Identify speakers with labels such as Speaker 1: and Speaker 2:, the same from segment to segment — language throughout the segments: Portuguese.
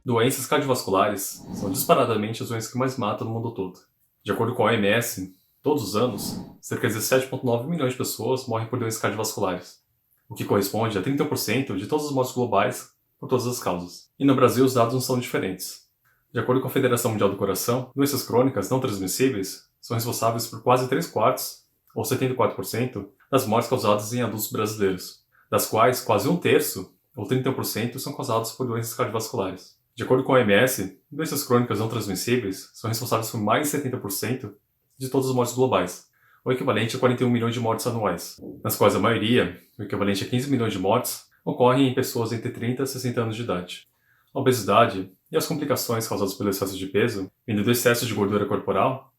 Speaker 1: Doenças cardiovasculares são disparadamente as doenças que mais matam no mundo todo. De acordo com a OMS, todos os anos, cerca de 17,9 milhões de pessoas morrem por doenças cardiovasculares, o que corresponde a 30% de todas as mortes globais por todas as causas. E no Brasil os dados não são diferentes. De acordo com a Federação Mundial do Coração, doenças crônicas não transmissíveis são responsáveis por quase 3/4, ou 74%, das mortes causadas em adultos brasileiros, das quais quase 1/3, ou 31%, são causadas por doenças cardiovasculares. De acordo com a OMS, doenças crônicas não transmissíveis são responsáveis por mais de 70% de todas as mortes globais, o equivalente a 41 milhões de mortes anuais, nas quais a maioria, o equivalente a 15 milhões de mortes, ocorrem em pessoas entre 30 e 60 anos de idade. A obesidade e as complicações causadas pelo excesso de peso, vindo do excesso de gordura corporal,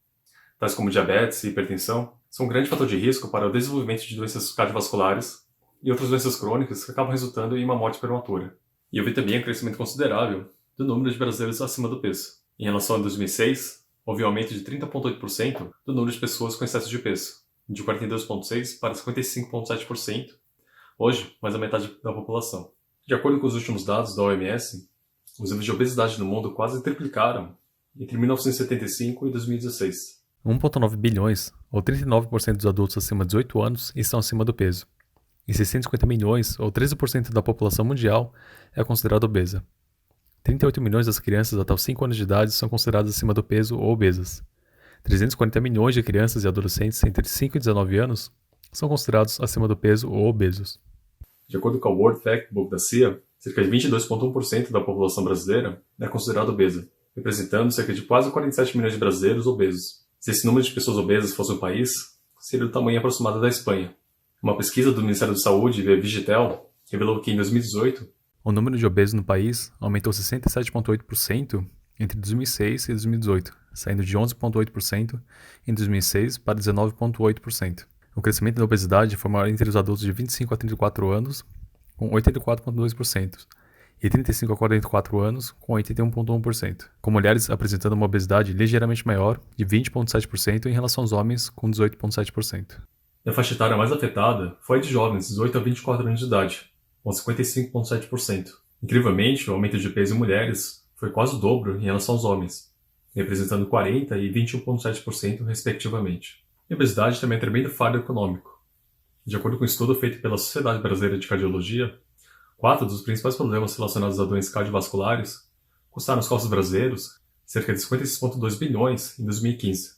Speaker 1: tais como diabetes e hipertensão, são um grande fator de risco para o desenvolvimento de doenças cardiovasculares e outras doenças crônicas que acabam resultando em uma morte prematura. E houve também um crescimento considerável do número de brasileiros acima do peso. Em relação a 2006, houve um aumento de 30,8% do número de pessoas com excesso de peso, de 42,6% para 55,7%, hoje mais da metade da população. De acordo com os últimos dados da OMS, os níveis de obesidade no mundo quase triplicaram entre 1975 e 2016.
Speaker 2: 1,9 bilhões, ou 39% dos adultos acima de 18 anos, estão acima do peso. E 650 milhões, ou 13% da população mundial, é considerada obesa. 38 milhões das crianças até os 5 anos de idade são consideradas acima do peso ou obesas. 340 milhões de crianças e adolescentes entre 5 e 19 anos são considerados acima do peso ou obesos.
Speaker 1: De acordo com a World Factbook da CIA, cerca de 22,1% da população brasileira é considerada obesa, representando cerca de quase 47 milhões de brasileiros obesos. Se esse número de pessoas obesas fosse um país, seria do tamanho aproximado da Espanha. Uma pesquisa do Ministério da Saúde via Vigitel revelou que em 2018,
Speaker 2: o número de obesos no país aumentou 67,8% entre 2006 e 2018, saindo de 11,8% em 2006 para 19,8%. O crescimento da obesidade foi maior entre os adultos de 25 a 34 anos, com 84,2%, e 35 a 44 anos, com 81,1%, com mulheres apresentando uma obesidade ligeiramente maior, de 20,7% em relação aos homens, com 18,7%.
Speaker 1: A faixa etária mais afetada foi a de jovens de 18 a 24 anos de idade, com 55,7%. Incrivelmente, o aumento de peso em mulheres foi quase o dobro em relação aos homens, representando 40% e 21,7% respectivamente. E a obesidade também é um tremendo fardo econômico. De acordo com um estudo feito pela Sociedade Brasileira de Cardiologia, 4 dos principais problemas relacionados a doenças cardiovasculares custaram aos cofres brasileiros cerca de 56,2 bilhões em 2015,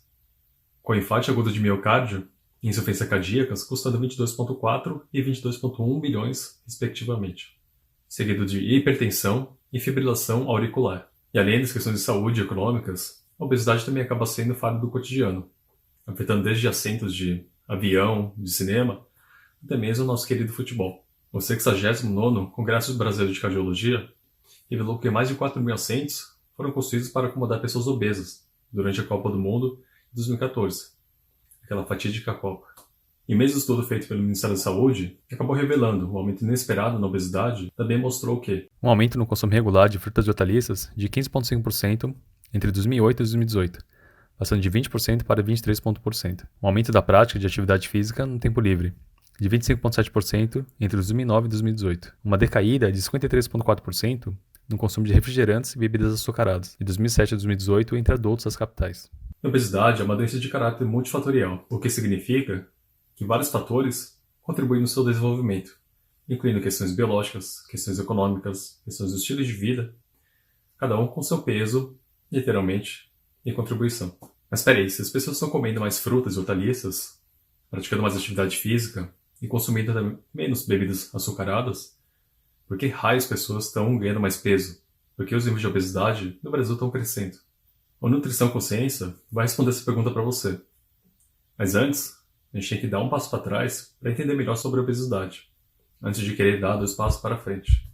Speaker 1: com infarto agudo de miocárdio e insuficiência cardíacas custando 22,4 e 22,1 bilhões, respectivamente, seguido de hipertensão e fibrilação auricular. E além das questões de saúde e econômicas, a obesidade também acaba sendo fardo do cotidiano, afetando desde assentos de avião, de cinema, até mesmo o nosso querido futebol. O 69º Congresso Brasileiro de Cardiologia revelou que mais de 4 mil assentos foram construídos para acomodar pessoas obesas durante a Copa do Mundo de 2014, aquela fatídica Copa. E mesmo o estudo feito pelo Ministério da Saúde, que acabou revelando um aumento inesperado na obesidade, também mostrou que
Speaker 2: um aumento no consumo regular de frutas e hortaliças de 15,5% entre 2008 e 2018, passando de 20% para 23,1%. Um aumento da prática de atividade física no tempo livre, de 25,7% entre 2009 e 2018. Uma decaída de 53,4% no consumo de refrigerantes e bebidas açucaradas, de 2007 a 2018 entre adultos das capitais.
Speaker 1: A obesidade é uma doença de caráter multifatorial, o que significa que vários fatores contribuem no seu desenvolvimento, incluindo questões biológicas, questões econômicas, questões do estilo de vida, cada um com seu peso, literalmente, e contribuição. Mas peraí, se as pessoas estão comendo mais frutas e hortaliças, praticando mais atividade física e consumindo menos bebidas açucaradas, por que raios pessoas estão ganhando mais peso? Por que os níveis de obesidade no Brasil estão crescendo? O Nutrição Consciência vai responder essa pergunta para você. Mas antes, a gente tem que dar um passo para trás para entender melhor sobre a obesidade, antes de querer dar 2 passos para frente.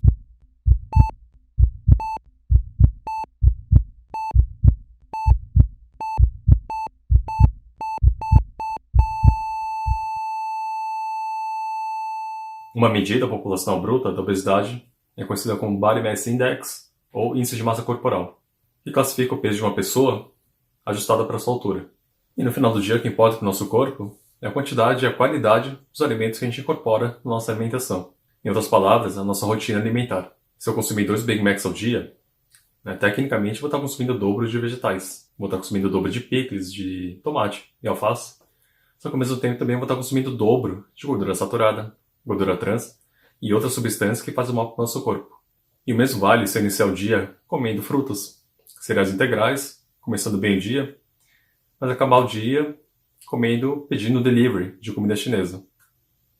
Speaker 1: Uma medida populacional bruta da obesidade é conhecida como Body Mass Index, ou Índice de Massa Corporal, que classifica o peso de uma pessoa ajustada para sua altura. E no final do dia, o que importa para o nosso corpo é a quantidade e a qualidade dos alimentos que a gente incorpora na nossa alimentação. Em outras palavras, a nossa rotina alimentar. Se eu consumir 2 Big Macs ao dia, né? Tecnicamente, vou estar consumindo o dobro de vegetais. Vou estar consumindo o dobro de picles, de tomate e alface. Só que ao mesmo tempo também vou estar consumindo o dobro de gordura saturada, gordura trans e outras substâncias que fazem mal para o nosso corpo. E o mesmo vale se eu iniciar o dia comendo frutas, cereais integrais, começando bem o dia, mas acabar o dia pedindo delivery de comida chinesa.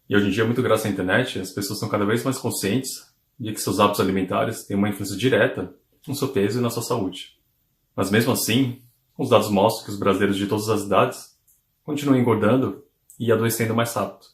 Speaker 1: E hoje em dia, muito graças à internet, as pessoas estão cada vez mais conscientes de que seus hábitos alimentares têm uma influência direta no seu peso e na sua saúde. Mas mesmo assim, os dados mostram que os brasileiros de todas as idades continuam engordando e adoecendo mais rápido.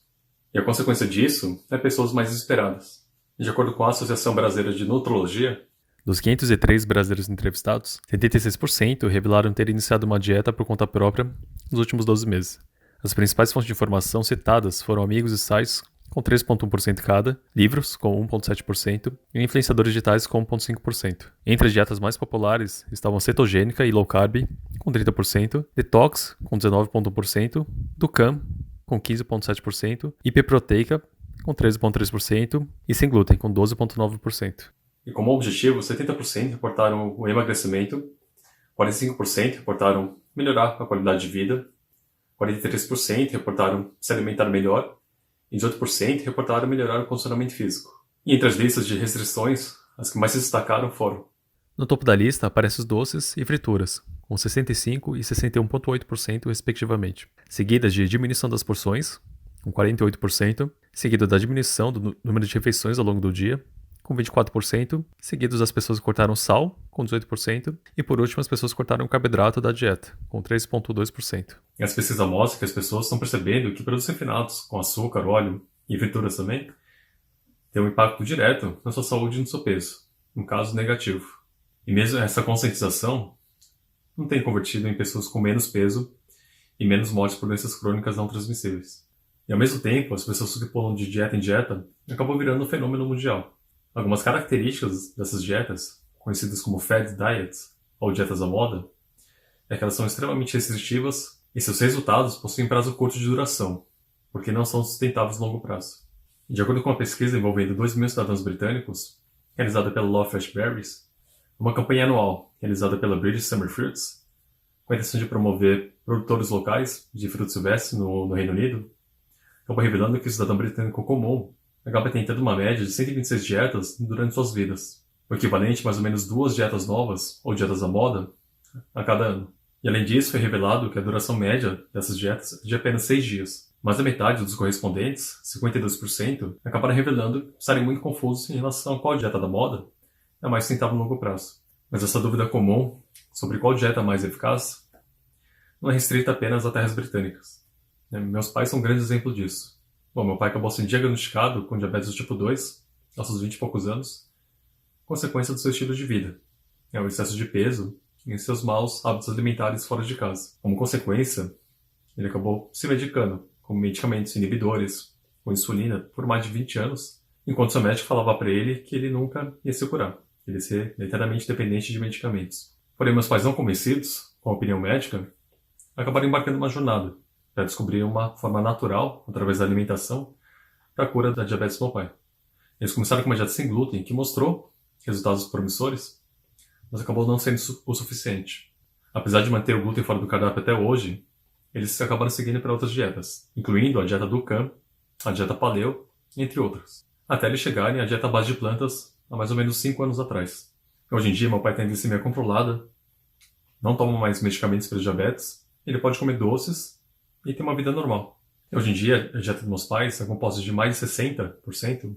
Speaker 1: E a consequência disso é pessoas mais desesperadas. De acordo com a Associação Brasileira de Nutrologia,
Speaker 2: dos 503 brasileiros entrevistados, 76% revelaram ter iniciado uma dieta por conta própria nos últimos 12 meses. As principais fontes de informação citadas foram amigos e sites com 3,1% cada, livros com 1,7% e influenciadores digitais com 1,5%. Entre as dietas mais populares estavam cetogênica e low carb com 30%, detox com 19,1%, Dukan com 15,7%, hiperproteica com 13,3% e sem glúten com 12,9%.
Speaker 1: E como objetivo, 70% reportaram o emagrecimento, 45% reportaram melhorar a qualidade de vida, 43% reportaram se alimentar melhor e 18% reportaram melhorar o condicionamento físico. E entre as listas de restrições, as que mais se destacaram foram:
Speaker 2: no topo da lista aparecem os doces e frituras, com 65% e 61,8% respectivamente, seguidas de diminuição das porções, com 48%, seguido da diminuição do número de refeições ao longo do dia, com 24%, seguidos das pessoas que cortaram sal, com 18%, e por último as pessoas que cortaram o carboidrato da dieta, com 3,2%.
Speaker 1: E as pesquisas mostram que as pessoas estão percebendo que produtos refinados, com açúcar, óleo e frituras também, têm um impacto direto na sua saúde e no seu peso, um caso negativo. E mesmo essa conscientização não tem convertido em pessoas com menos peso e menos mortes por doenças crônicas não transmissíveis. E ao mesmo tempo, as pessoas que pulam de dieta em dieta acabam virando um fenômeno mundial. Algumas características dessas dietas, conhecidas como fad diets ou dietas à moda, é que elas são extremamente restritivas e seus resultados possuem prazo curto de duração, porque não são sustentáveis a longo prazo. E de acordo com uma pesquisa envolvendo 2.000 cidadãos britânicos, realizada pela Law Fresh Berries, uma campanha anual realizada pela British Summer Fruits, com a intenção de promover produtores locais de frutos silvestres no Reino Unido, acabou revelando que o cidadão britânico comum acaba tentando uma média de 126 dietas durante suas vidas, o equivalente a mais ou menos 2 dietas novas, ou dietas à moda, a cada ano. E além disso, foi revelado que a duração média dessas dietas é de apenas 6 dias. Mais da metade dos correspondentes, 52%, acabaram revelando estarem muito confusos em relação a qual dieta da moda é mais sustentável no longo prazo. Mas essa dúvida comum sobre qual dieta é mais eficaz não é restrita apenas a terras britânicas. Meus pais são um grande exemplo disso. Bom, meu pai acabou sendo diagnosticado com diabetes do tipo 2, aos seus 20 e poucos anos, consequência do seu estilo de vida, o excesso de peso e seus maus hábitos alimentares fora de casa. Como consequência, ele acabou se medicando com medicamentos inibidores, com insulina, por mais de 20 anos, enquanto seu médico falava para ele que ele nunca ia se curar, que ele ia ser eternamente dependente de medicamentos. Porém, meus pais não convencidos com a opinião médica, acabaram embarcando uma jornada para descobrir uma forma natural, através da alimentação, para a cura da diabetes do meu pai. Eles começaram com uma dieta sem glúten, que mostrou resultados promissores, mas acabou não sendo o suficiente. Apesar de manter o glúten fora do cardápio até hoje, eles acabaram seguindo para outras dietas, incluindo a dieta Dukan, a dieta Paleo, entre outras, até eles chegarem à dieta à base de plantas há mais ou menos 5 anos atrás. Hoje em dia, meu pai tem glicemia controlada, não toma mais medicamentos para diabetes, ele pode comer doces e ter uma vida normal. Hoje em dia, a dieta dos meus pais é composta de mais de 60%,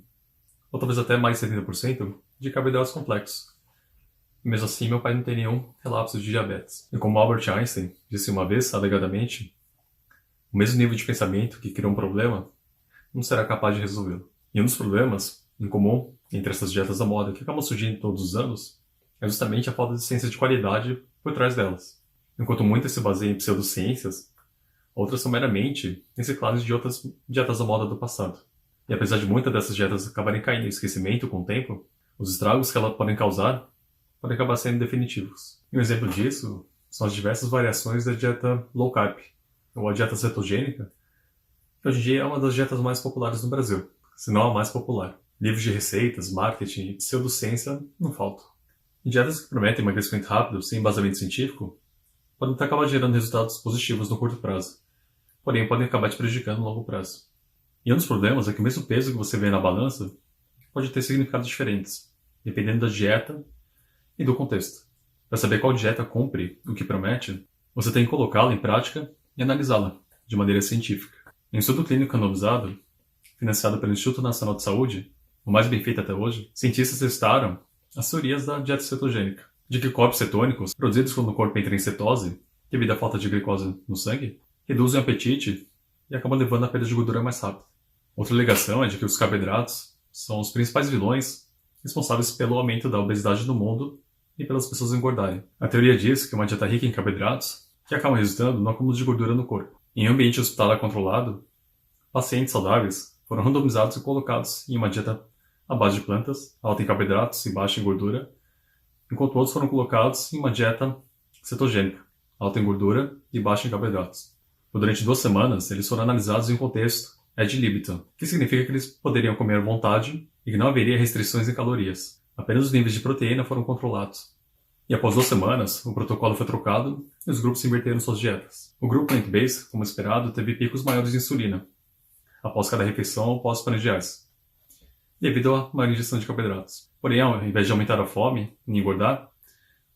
Speaker 1: ou talvez até mais de 70%, de carboidratos complexos. E mesmo assim, meu pai não tem nenhum relapso de diabetes. E como Albert Einstein disse uma vez, alegadamente, o mesmo nível de pensamento que cria um problema não será capaz de resolvê-lo. E um dos problemas, em comum, entre essas dietas da moda que acabam surgindo todos os anos, é justamente a falta de ciência de qualidade por trás delas. Enquanto muitas se baseiam em pseudociências, outras são meramente reciclagens de outras dietas da moda do passado. E apesar de muitas dessas dietas acabarem caindo em esquecimento com o tempo, os estragos que elas podem causar podem acabar sendo definitivos. E um exemplo disso são as diversas variações da dieta low carb, ou a dieta cetogênica, que hoje em dia é uma das dietas mais populares no Brasil, se não a mais popular. Livros de receitas, marketing e pseudociência não faltam. E dietas que prometem emagrecimento rápido, sem embasamento científico, podem até acabar gerando resultados positivos no curto prazo, porém podem acabar te prejudicando no longo prazo. E um dos problemas é que o mesmo peso que você vê na balança pode ter significados diferentes, dependendo da dieta e do contexto. Para saber qual dieta cumpre o que promete, você tem que colocá-la em prática e analisá-la de maneira científica. Em um estudo clínico randomizado, financiado pelo Instituto Nacional de Saúde, o mais bem feito até hoje, cientistas testaram as teorias da dieta cetogênica, de que corpos cetônicos, produzidos quando o corpo entra em cetose, devido à falta de glicose no sangue, reduzem o apetite e acabam levando à perda de gordura mais rápido. Outra alegação é de que os carboidratos são os principais vilões responsáveis pelo aumento da obesidade no mundo e pelas pessoas engordarem. A teoria diz que uma dieta rica em carboidratos que acabam resultando no acúmulo de gordura no corpo. Em um ambiente hospitalar controlado, pacientes saudáveis foram randomizados e colocados em uma dieta à base de plantas, alta em carboidratos e baixa em gordura, enquanto outros foram colocados em uma dieta cetogênica, alta em gordura e baixa em carboidratos. Durante 2 semanas, eles foram analisados em um contexto ad libitum, que significa que eles poderiam comer à vontade e que não haveria restrições em calorias. Apenas os níveis de proteína foram controlados. E após 2 semanas, o protocolo foi trocado e os grupos inverteram suas dietas. O grupo plant-based, como esperado, teve picos maiores de insulina após cada refeição ou pós-prandiais, devido à maior ingestão de carboidratos. Porém, ao invés de aumentar a fome e engordar,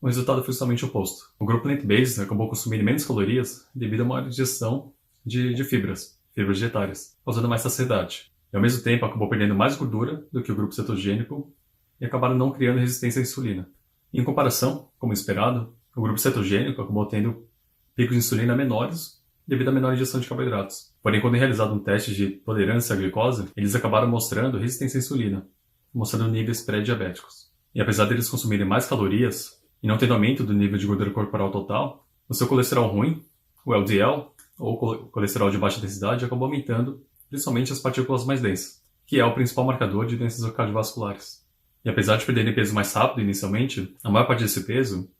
Speaker 1: o resultado foi justamente o oposto. O grupo plant-based acabou consumindo menos calorias devido à maior ingestão de fibras dietárias, causando mais saciedade. E ao mesmo tempo acabou perdendo mais gordura do que o grupo cetogênico e acabaram não criando resistência à insulina. Em comparação, como esperado, o grupo cetogênico acabou tendo picos de insulina menores devido à menor ingestão de carboidratos. Porém, quando realizado um teste de tolerância à glicose, eles acabaram mostrando resistência à insulina, mostrando níveis pré-diabéticos. E apesar deles consumirem mais calorias e não tendo aumento do nível de gordura corporal total, o seu colesterol ruim, o LDL, ou colesterol de baixa densidade, acabou aumentando principalmente as partículas mais densas, que é o principal marcador de doenças cardiovasculares. E apesar de perderem peso mais rápido inicialmente, a maior parte desse peso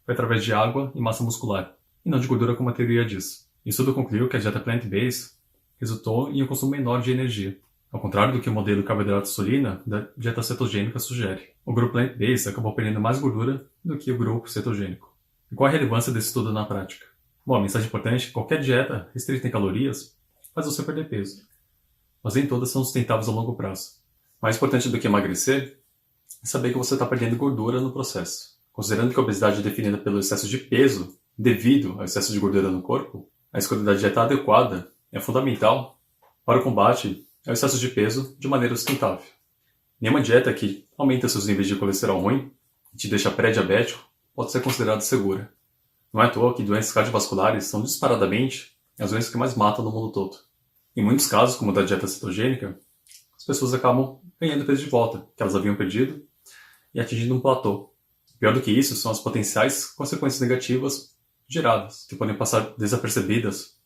Speaker 1: foi através de água e massa muscular, e não de gordura como a teoria diz. Isso tudo concluiu que a dieta plant-based resultou em um consumo menor de energia, ao contrário do que o modelo carboidrato-insulina da dieta cetogênica sugere. O grupo plant-based acabou perdendo mais gordura do que o grupo cetogênico. E qual a relevância desse estudo na prática? Bom, a mensagem importante é que qualquer dieta restrita em calorias faz você perder peso, mas nem todas são sustentáveis a longo prazo. Mais importante do que emagrecer é saber que você está perdendo gordura no processo. Considerando que a obesidade é definida pelo excesso de peso devido ao excesso de gordura no corpo, a escolha da dieta adequada é fundamental para o combate ao excesso de peso de maneira sustentável. Nenhuma dieta que aumenta seus níveis de colesterol ruim e te deixa pré-diabético pode ser considerada segura. Não é à toa que doenças cardiovasculares são disparadamente as doenças que mais matam no mundo todo. Em muitos casos, como o da dieta cetogênica, as pessoas acabam ganhando peso de volta, que elas haviam perdido, e atingindo um platô. Pior do que isso são as potenciais consequências negativas geradas, que podem passar desapercebidas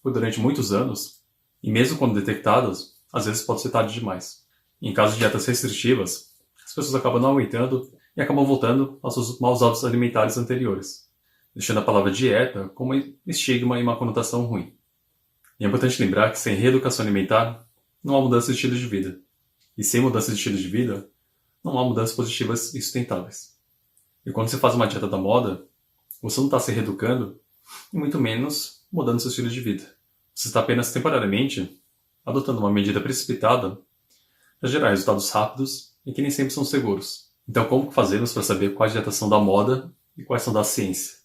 Speaker 1: por durante muitos anos, e mesmo quando detectadas, às vezes pode ser tarde demais. Em caso de dietas restritivas, as pessoas acabam não aguentando e acabam voltando aos seus maus hábitos alimentares anteriores, deixando a palavra dieta como um estigma e uma conotação ruim. E é importante lembrar que sem reeducação alimentar, não há mudança de estilo de vida. E sem mudança de estilo de vida, não há mudanças positivas e sustentáveis. E quando você faz uma dieta da moda, você não está se reeducando e muito menos mudando seu estilo de vida. Você está apenas temporariamente adotando uma medida precipitada para gerar resultados rápidos e que nem sempre são seguros. Então, como fazemos para saber quais dietas são da moda e quais são da ciência?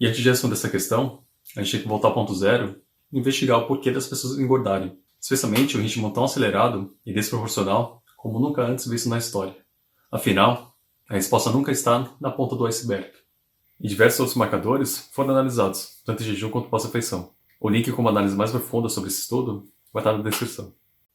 Speaker 1: E antes de responder essa questão, a gente tem que voltar ao ponto zero e investigar o porquê das pessoas engordarem, especialmente o ritmo tão acelerado e desproporcional como nunca antes visto na história. Afinal, a resposta nunca está na ponta do iceberg. E diversos outros marcadores foram analisados, tanto em jejum quanto pós-refeição. O link com uma análise mais profunda sobre esse estudo vai estar na descrição.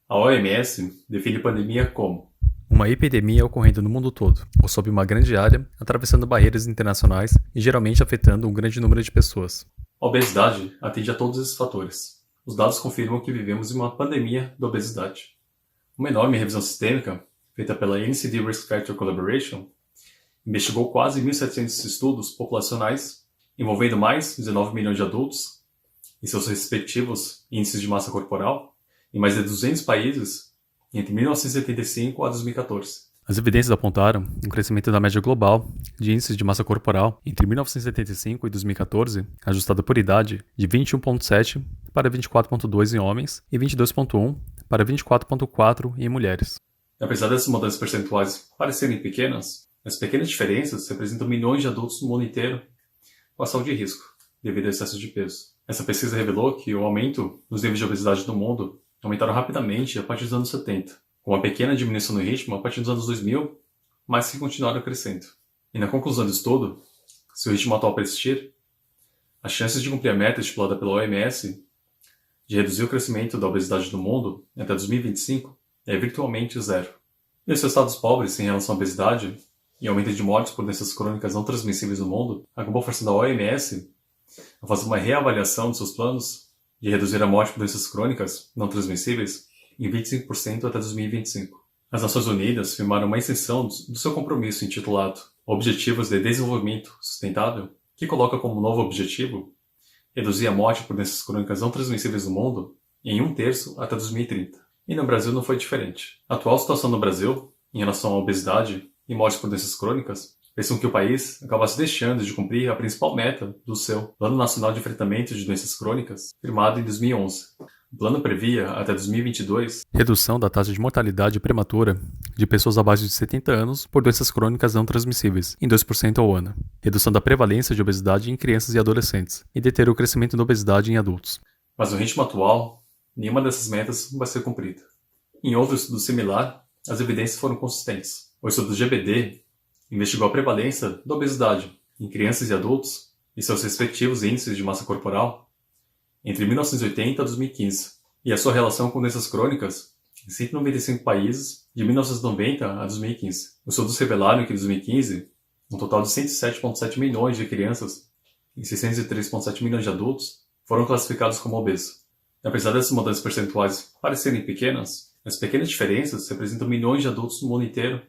Speaker 1: A OMS define pandemia como
Speaker 2: uma epidemia ocorrendo no mundo todo, ou sob uma grande área, atravessando barreiras internacionais e geralmente afetando um grande número de pessoas.
Speaker 1: A obesidade atende a todos esses fatores. Os dados confirmam que vivemos em uma pandemia da obesidade. Uma enorme revisão sistêmica, feita pela NCD Risk Factor Collaboration, investigou quase 1.700 estudos populacionais, envolvendo mais de 19 milhões de adultos e seus respectivos índices de massa corporal, em mais de 200 países, entre 1975 a 2014.
Speaker 2: As evidências apontaram um crescimento da média global de índices de massa corporal entre 1975 e 2014, ajustada por idade, de 21,7 para 24,2 em homens e 22,1 para 24,4 em mulheres.
Speaker 1: Apesar dessas mudanças percentuais parecerem pequenas, as pequenas diferenças representam milhões de adultos no mundo inteiro com a saúde de risco, devido ao excesso de peso. Essa pesquisa revelou que o aumento dos níveis de obesidade no mundo aumentaram rapidamente a partir dos anos 70, com uma pequena diminuição no ritmo a partir dos anos 2000, mas que continuaram crescendo. E na conclusão do estudo, se o ritmo atual persistir, as chances de cumprir a meta estipulada pela OMS de reduzir o crescimento da obesidade no mundo até 2025 é virtualmente zero. E os estados pobres em relação à obesidade e aumento de mortes por doenças crônicas não transmissíveis no mundo acabou forçando a OMS a fazer uma reavaliação de seus planos de reduzir a morte por doenças crônicas não transmissíveis em 25% até 2025. As Nações Unidas firmaram uma extensão do seu compromisso intitulado Objetivos de Desenvolvimento Sustentável, que coloca como novo objetivo reduzir a morte por doenças crônicas não transmissíveis no mundo em 1/3 até 2030. E no Brasil não foi diferente. A atual situação no Brasil, em relação à obesidade e mortes por doenças crônicas, fez com que o país acabasse deixando de cumprir a principal meta do seu Plano Nacional de Enfrentamento de Doenças Crônicas, firmado em 2011. O plano previa, até 2022,
Speaker 2: redução da taxa de mortalidade prematura de pessoas abaixo de 70 anos por doenças crônicas não transmissíveis, em 2% ao ano, redução da prevalência de obesidade em crianças e adolescentes, e deter o crescimento da obesidade em adultos.
Speaker 1: Mas no ritmo atual, nenhuma dessas metas vai ser cumprida. Em outro estudo similar, as evidências foram consistentes. O estudo do GBD investigou a prevalência da obesidade em crianças e adultos e seus respectivos índices de massa corporal entre 1980 e 2015, e a sua relação com doenças crônicas em 195 países de 1990 a 2015. Os estudos revelaram que em 2015, um total de 107,7 milhões de crianças e 603,7 milhões de adultos foram classificados como obesos. E apesar dessas mudanças percentuais parecerem pequenas, as pequenas diferenças representam milhões de adultos no mundo inteiro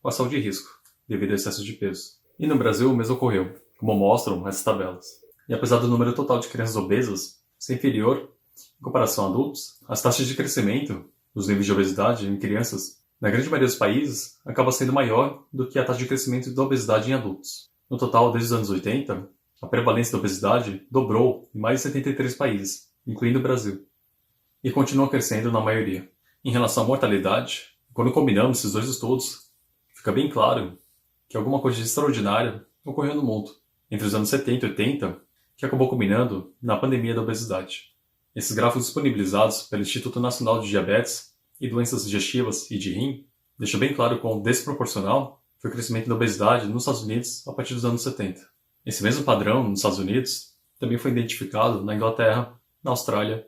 Speaker 1: com a saúde de risco, devido ao excesso de peso. E no Brasil o mesmo ocorreu, como mostram essas tabelas. E apesar do número total de crianças obesas ser inferior em comparação a adultos, as taxas de crescimento dos níveis de obesidade em crianças, na grande maioria dos países, acaba sendo maior do que a taxa de crescimento da obesidade em adultos. No total, desde os anos 80, a prevalência da obesidade dobrou em mais de 73 países, incluindo o Brasil, e continua crescendo na maioria. Em relação à mortalidade, quando combinamos esses dois estudos, fica bem claro que alguma coisa de extraordinária ocorreu no mundo entre os anos 70 e 80, que acabou culminando na pandemia da obesidade. Esses gráficos disponibilizados pelo Instituto Nacional de Diabetes e Doenças Digestivas e de Rim deixam bem claro quão desproporcional foi o crescimento da obesidade nos Estados Unidos a partir dos anos 70. Esse mesmo padrão nos Estados Unidos também foi identificado na Inglaterra, na Austrália,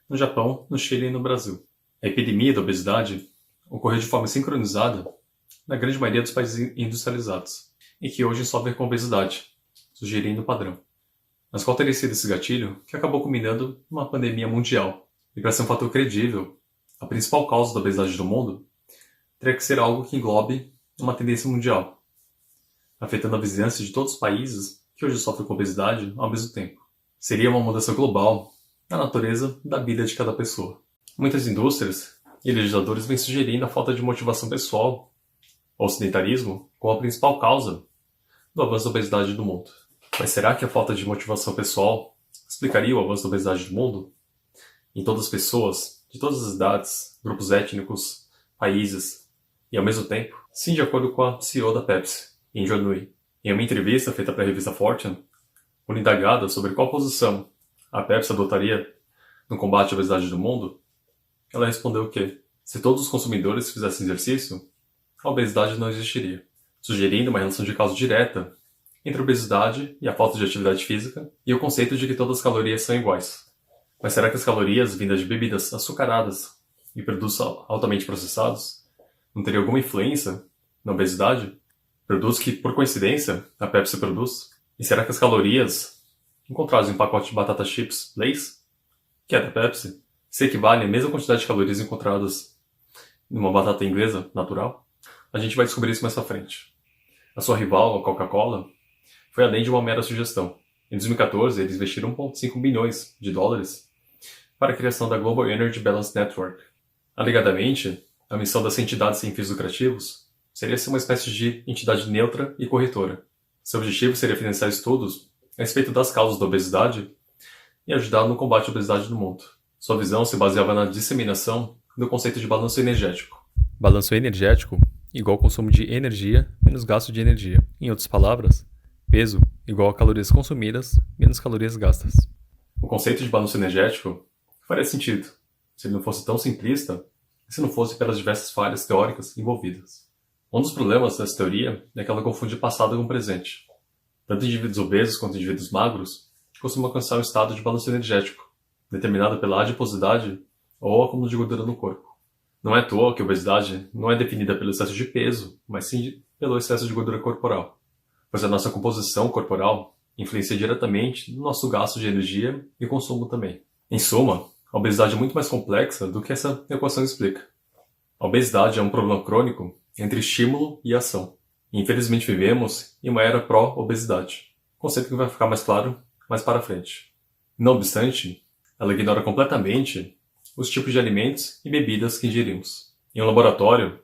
Speaker 1: no Japão, no Chile e no Brasil. A epidemia da obesidade ocorreu de forma sincronizada na grande maioria dos países industrializados, e que hoje sofrem com obesidade, sugerindo o padrão. Mas qual teria sido esse gatilho que acabou culminando numa pandemia mundial? E para ser um fator credível, a principal causa da obesidade do mundo teria que ser algo que englobe uma tendência mundial, afetando a vizinhança de todos os países que hoje sofrem com obesidade ao mesmo tempo. Seria uma mudança global na natureza da vida de cada pessoa. Muitas indústrias e legisladores vêm sugerindo a falta de motivação pessoal, ou sedentarismo, como a principal causa do avanço da obesidade do mundo. Mas será que a falta de motivação pessoal explicaria o avanço da obesidade do mundo? Em todas as pessoas, de todas as idades, grupos étnicos, países, e ao mesmo tempo? Sim, de acordo com a CEO da Pepsi, Yin Nui. Em uma entrevista feita para a revista Fortune, quando indagada sobre qual posição a Pepsi adotaria no combate à obesidade do mundo, ela respondeu que, se todos os consumidores fizessem exercício, a obesidade não existiria, sugerindo uma relação de causa direta entre a obesidade e a falta de atividade física e o conceito de que todas as calorias são iguais. Mas será que as calorias vindas de bebidas açucaradas e produtos altamente processados não teriam alguma influência na obesidade? Produtos que, por coincidência, a Pepsi produz? E será que as calorias encontradas em um pacote de batata chips Lay's, que é da Pepsi, se equivalem à mesma quantidade de calorias encontradas numa batata inglesa natural? A gente vai descobrir isso mais pra frente. A sua rival, a Coca-Cola, foi além de uma mera sugestão. Em 2014, eles investiram 1,5 bilhões de dólares para a criação da Global Energy Balance Network. Alegadamente, a missão das entidades sem fins lucrativos seria ser uma espécie de entidade neutra e corretora. Seu objetivo seria financiar estudos a respeito das causas da obesidade e ajudar no combate à obesidade no mundo. Sua visão se baseava na disseminação do conceito de balanço energético.
Speaker 2: Balanço energético igual consumo de energia menos gasto de energia. Em outras palavras, peso igual a calorias consumidas menos calorias gastas.
Speaker 1: O conceito de balanço energético faria sentido se ele não fosse tão simplista e se não fosse pelas diversas falhas teóricas envolvidas. Um dos problemas dessa teoria é que ela confunde passado com presente. Tanto indivíduos obesos quanto indivíduos magros costumam alcançar um estado de balanço energético, determinado pela adiposidade ou acúmulo de gordura no corpo. Não é à toa que a obesidade não é definida pelo excesso de peso, mas sim pelo excesso de gordura corporal, pois a nossa composição corporal influencia diretamente no nosso gasto de energia e consumo também. Em suma, a obesidade é muito mais complexa do que essa equação explica. A obesidade é um problema crônico entre estímulo e ação. E infelizmente vivemos em uma era pró-obesidade, conceito que vai ficar mais claro mais para frente. Não obstante, ela ignora completamente os tipos de alimentos e bebidas que ingerimos. Em um laboratório,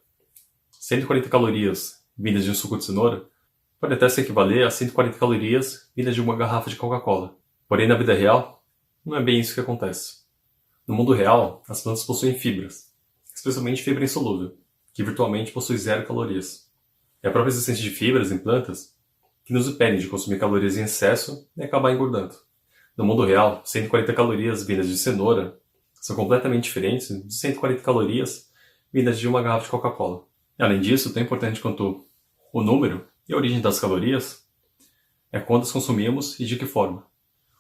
Speaker 1: 140 calorias vindas de um suco de cenoura pode até se equivaler a 140 calorias vindas de uma garrafa de Coca-Cola. Porém, na vida real, não é bem isso que acontece. No mundo real, as plantas possuem fibras, especialmente fibra insolúvel, que virtualmente possui 0 calorias. É a própria existência de fibras em plantas que nos impedem de consumir calorias em excesso e acabar engordando. No mundo real, 140 calorias vindas de cenoura são completamente diferentes de 140 calorias vindas de uma garrafa de Coca-Cola. Além disso, tão importante quanto o número e a origem das calorias é quantas consumimos e de que forma.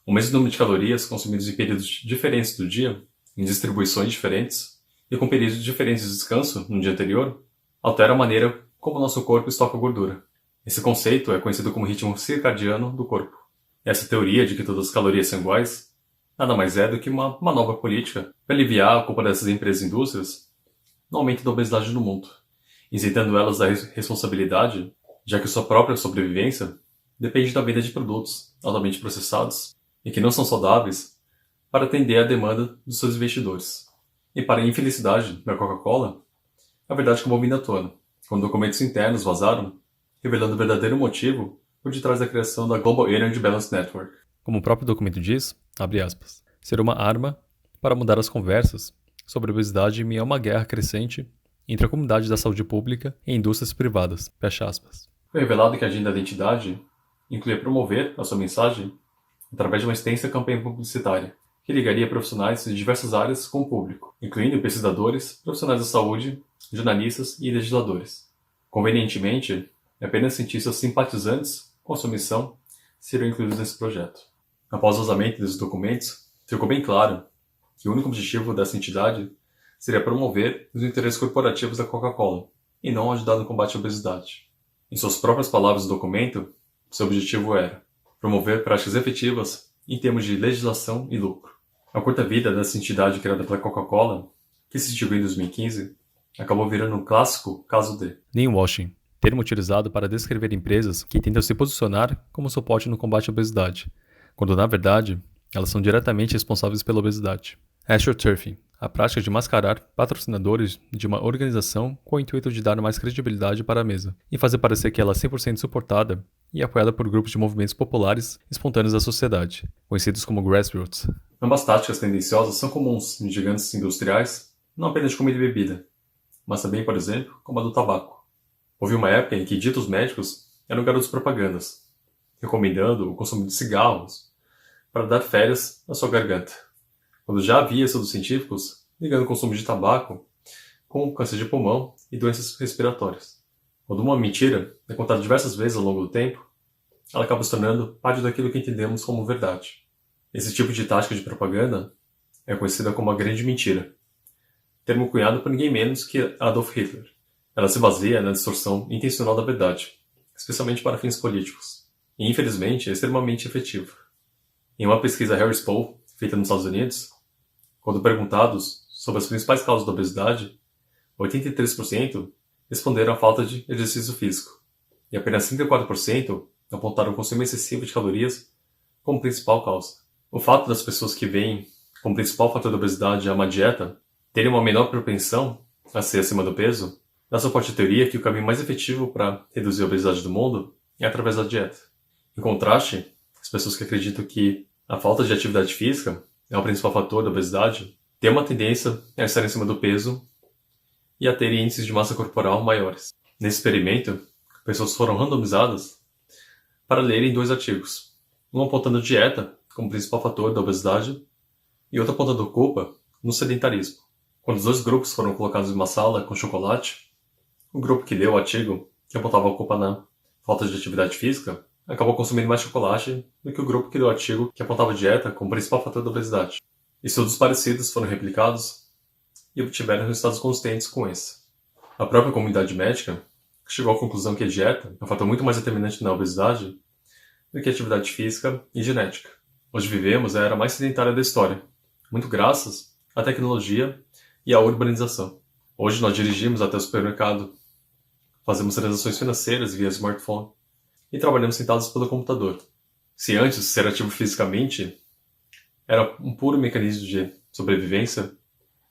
Speaker 1: O mesmo número de calorias consumidas em períodos diferentes do dia, em distribuições diferentes e com períodos diferentes de descanso no dia anterior, altera a maneira como o nosso corpo estoca gordura. Esse conceito é conhecido como ritmo circadiano do corpo. Essa teoria de que todas as calorias são iguais nada mais é do que uma nova política para aliviar a culpa dessas empresas e indústrias no aumento da obesidade no mundo, isentando elas da responsabilidade, já que sua própria sobrevivência depende da venda de produtos altamente processados e que não são saudáveis para atender à demanda dos seus investidores. E para a infelicidade da Coca-Cola, a verdade acabou vindo à tona, quando documentos internos vazaram, revelando o verdadeiro motivo por detrás da criação da Global Energy Balance Network.
Speaker 2: Como o próprio documento diz, abre aspas, ser uma arma para mudar as conversas sobre obesidade em meio a uma guerra crescente entre a comunidade da saúde pública e indústrias privadas, fecha aspas.
Speaker 1: Foi revelado que a agenda da entidade incluía promover a sua mensagem através de uma extensa campanha publicitária, que ligaria profissionais de diversas áreas com o público, incluindo pesquisadores, profissionais da saúde, jornalistas e legisladores. Convenientemente, apenas cientistas simpatizantes com a sua missão seriam incluídos nesse projeto. Após o vazamento desses documentos, ficou bem claro que o único objetivo dessa entidade seria promover os interesses corporativos da Coca-Cola e não ajudar no combate à obesidade. Em suas próprias palavras no documento, seu objetivo era promover práticas efetivas em termos de legislação e lucro. A curta vida dessa entidade criada pela Coca-Cola, que se extinguiu em 2015, acabou virando um clássico caso de
Speaker 2: Greenwashing, termo utilizado para descrever empresas que tentam se posicionar como suporte no combate à obesidade, quando na verdade elas são diretamente responsáveis pela obesidade. AstroTurfing, a prática de mascarar patrocinadores de uma organização com o intuito de dar mais credibilidade para a mesa e fazer parecer que ela é 100% suportada e apoiada por grupos de movimentos populares espontâneos da sociedade, conhecidos como grassroots.
Speaker 1: Ambas táticas tendenciosas são comuns em gigantes industriais, não apenas de comida e bebida, mas também, por exemplo, como a do tabaco. Houve uma época em que ditos médicos eram garotos propagandas, recomendando o consumo de cigarros para dar férias à sua garganta, quando já havia estudos científicos ligando o consumo de tabaco com câncer de pulmão e doenças respiratórias. Quando uma mentira é contada diversas vezes ao longo do tempo, ela acaba se tornando parte daquilo que entendemos como verdade. Esse tipo de tática de propaganda é conhecida como a grande mentira, termo cunhado por ninguém menos que Adolf Hitler. Ela se baseia na distorção intencional da verdade, especialmente para fins políticos, e infelizmente é extremamente efetiva. Em uma pesquisa Harris Poll, feita nos Estados Unidos, quando perguntados sobre as principais causas da obesidade, 83% responderam à falta de exercício físico, e apenas 34% apontaram o consumo excessivo de calorias como principal causa. O fato das pessoas que veem como principal fator da obesidade a má dieta terem uma menor propensão a ser acima do peso Dá suporte à teoria que o caminho mais efetivo para reduzir a obesidade do mundo é através da dieta. Em contraste, as pessoas que acreditam que a falta de atividade física é o principal fator da obesidade têm uma tendência a estar em cima do peso e a terem índices de massa corporal maiores. Nesse experimento, pessoas foram randomizadas para lerem 2 artigos, um apontando dieta como principal fator da obesidade e outro apontando culpa no sedentarismo. Quando os 2 grupos foram colocados em uma sala com chocolate, o grupo que leu o artigo, que apontava a culpa na falta de atividade física, acabou consumindo mais chocolate do que o grupo que leu o artigo, que apontava a dieta como principal fator da obesidade. Estudos parecidos foram replicados e obtiveram resultados consistentes com esse. A própria comunidade médica chegou à conclusão que a dieta é um fator muito mais determinante na obesidade do que a atividade física e genética. Hoje vivemos a era mais sedentária da história, muito graças à tecnologia e à urbanização. Hoje nós dirigimos até o supermercado, fazemos transações financeiras via smartphone e trabalhamos sentados pelo computador. Se antes ser ativo fisicamente era um puro mecanismo de sobrevivência,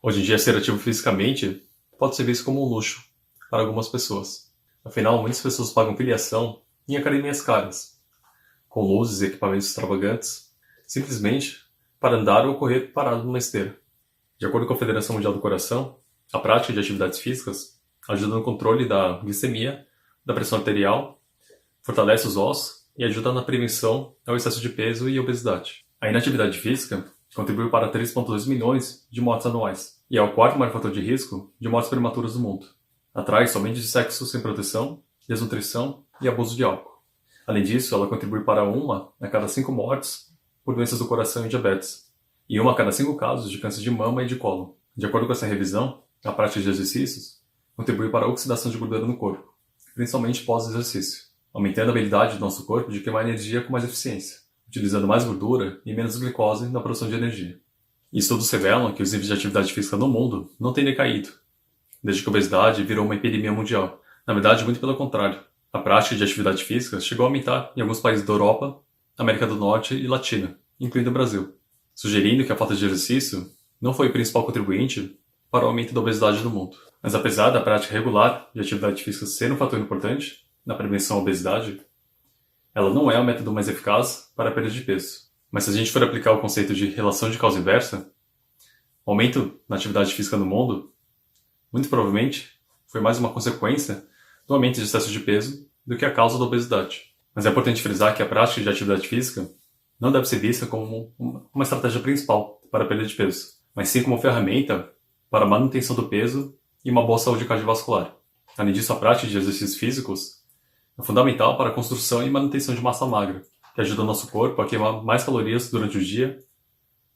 Speaker 1: hoje em dia ser ativo fisicamente pode ser visto como um luxo para algumas pessoas. Afinal, muitas pessoas pagam filiação em academias caras, com luzes e equipamentos extravagantes, simplesmente para andar ou correr parado numa esteira. De acordo com a Federação Mundial do Coração, a prática de atividades físicas ajuda no controle da glicemia, da pressão arterial, fortalece os ossos e ajuda na prevenção ao excesso de peso e obesidade. A inatividade física contribuiu para 3,2 milhões de mortes anuais e é o 4º maior fator de risco de mortes prematuras do mundo. Atrás somente de sexo sem proteção, desnutrição e abuso de álcool. Além disso, ela contribui para 1 a cada 5 mortes por doenças do coração e diabetes, e 1 a cada 5 casos de câncer de mama e de cólon. De acordo com essa revisão, a prática de exercícios contribui para a oxidação de gordura no corpo, principalmente pós-exercício, aumentando a habilidade do nosso corpo de queimar energia com mais eficiência, utilizando mais gordura e menos glicose na produção de energia. E estudos revelam que os níveis de atividade física no mundo não têm decaído, desde que a obesidade virou uma epidemia mundial. Na verdade, muito pelo contrário. A prática de atividade física chegou a aumentar em alguns países da Europa, América do Norte e Latina, incluindo o Brasil, sugerindo que a falta de exercício não foi o principal contribuinte para o aumento da obesidade no mundo. Mas apesar da prática regular de atividade física ser um fator importante na prevenção à obesidade, ela não é o método mais eficaz para a perda de peso. Mas se a gente for aplicar o conceito de relação de causa inversa, o aumento na atividade física no mundo, muito provavelmente, foi mais uma consequência do aumento de excesso de peso do que a causa da obesidade. Mas é importante frisar que a prática de atividade física não deve ser vista como uma estratégia principal para a perda de peso, mas sim como ferramenta para a manutenção do peso e uma boa saúde cardiovascular. Além disso, a prática de exercícios físicos é fundamental para a construção e manutenção de massa magra, que ajuda o nosso corpo a queimar mais calorias durante o dia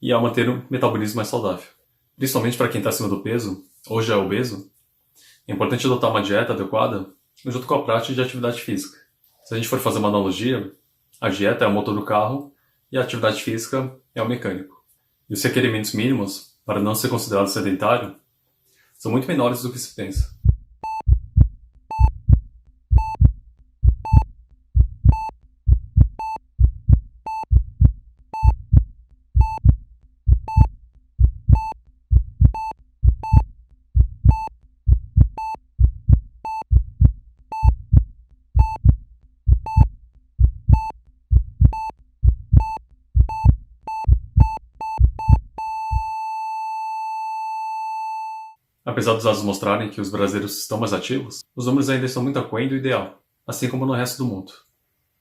Speaker 1: e a manter um metabolismo mais saudável. Principalmente para quem está acima do peso ou já é obeso, é importante adotar uma dieta adequada junto com a prática de atividade física. Se a gente for fazer uma analogia, a dieta é o motor do carro e a atividade física é o mecânico. E os requerimentos mínimos para não ser considerado sedentário são muito menores do que se pensa. Apesar dos dados mostrarem que os brasileiros estão mais ativos, os números ainda estão muito aquém do ideal, assim como no resto do mundo.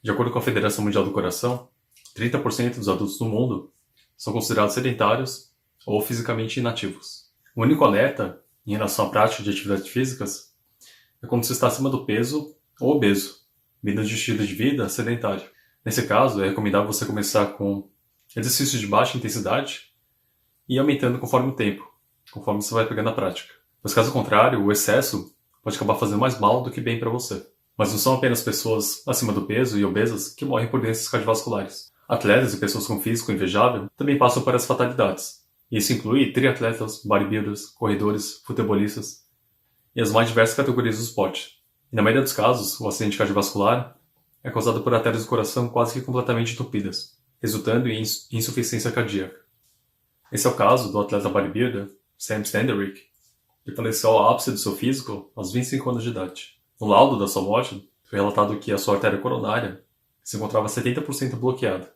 Speaker 1: De acordo com a Federação Mundial do Coração, 30% dos adultos no mundo são considerados sedentários ou fisicamente inativos. O único alerta em relação à prática de atividades físicas é quando se está acima do peso ou obeso, vindo de estilo de vida sedentário. Nesse caso, é recomendável você começar com exercícios de baixa intensidade e ir aumentando conforme o tempo, conforme você vai pegando a prática. Pois caso contrário, o excesso pode acabar fazendo mais mal do que bem para você. Mas não são apenas pessoas acima do peso e obesas que morrem por doenças cardiovasculares. Atletas e pessoas com físico invejável também passam por essas fatalidades. Isso inclui triatletas, bodybuilders, corredores, futebolistas e as mais diversas categorias do esporte. E na maioria dos casos, o acidente cardiovascular é causado por artérias do coração quase que completamente entupidas, resultando em insuficiência cardíaca. Esse é o caso do atleta bodybuilder Sam Standerick, Ele faleceu ao ápice do seu físico aos 25 anos de idade. No laudo da sua morte, foi relatado que a sua artéria coronária se encontrava 70% bloqueada.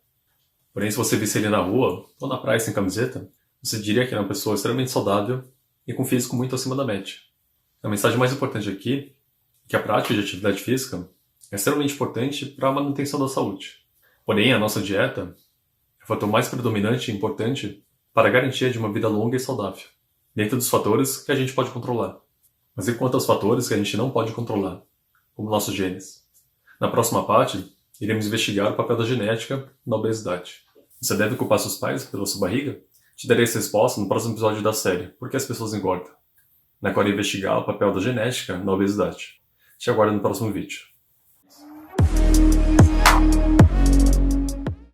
Speaker 1: Porém, se você visse ele na rua ou na praia sem camiseta, você diria que era uma pessoa extremamente saudável e com físico muito acima da média. A mensagem mais importante aqui é que a prática de atividade física é extremamente importante para a manutenção da saúde. Porém, a nossa dieta é o fator mais predominante e importante para a garantia de uma vida longa e saudável, dentro dos fatores que a gente pode controlar. Mas e quanto aos fatores que a gente não pode controlar, como nossos genes? Na próxima parte, iremos investigar o papel da genética na obesidade. Você deve culpar seus pais pela sua barriga? Te darei essa resposta no próximo episódio da série Por que as pessoas engordam, na qual irei investigar o papel da genética na obesidade. Te aguardo no próximo vídeo.